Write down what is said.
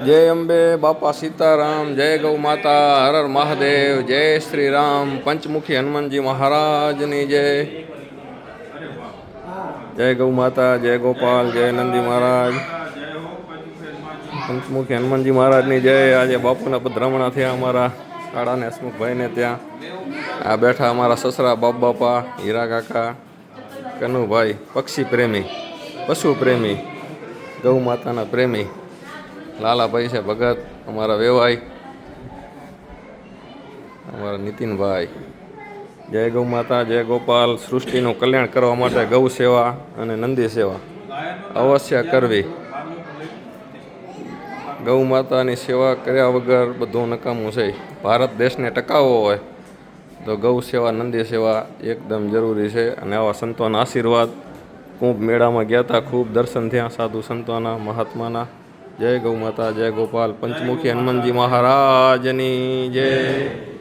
જય અંબે બાપા સીતારામ, જય ગૌ માતા, હર હર મહાદેવ, જય શ્રી રામ, પંચમુખી હનુમાનજી મહારાજની જય. જય ગૌ માતા, જય ગોપાલ, જય નંદી મહારાજ, પંચમુખી હનુમાનજી મહારાજની જય. આજે બાપુના પધરામણા થયા અમારા શાળાને હસમુખભાઈને ત્યાં. આ બેઠા અમારા સસરા બાપ બાપા, હીરા કાકા, કનુભાઈ, પક્ષી પ્રેમી, પશુ પ્રેમી, ગૌ માતાના પ્રેમી. લાલાભાઈ છે ભગત, અમારા વેવાઈ, અમારા નીતિનભાઈ. જય ગૌ માતા, જય ગોપાલ. સૃષ્ટિનું કલ્યાણ કરવા માટે ગૌ સેવા અને નંદી સેવા અવશ્ય કરવી. ગૌ માતાની સેવા કર્યા વગર બધું નકામું છે. ભારત દેશને ટકાવવો હોય તો ગૌ સેવા, નંદી સેવા એકદમ જરૂરી છે. અને આવા સંતોના આશીર્વાદ. કુંભ મેળામાં ગયા હતા, ખૂબ દર્શન થયા સાધુ સંતોના, મહાત્માના. જય ગૌ માતા, જય ગોપાલ, પંચમુખી હનુમાનજી મહારાજની જય.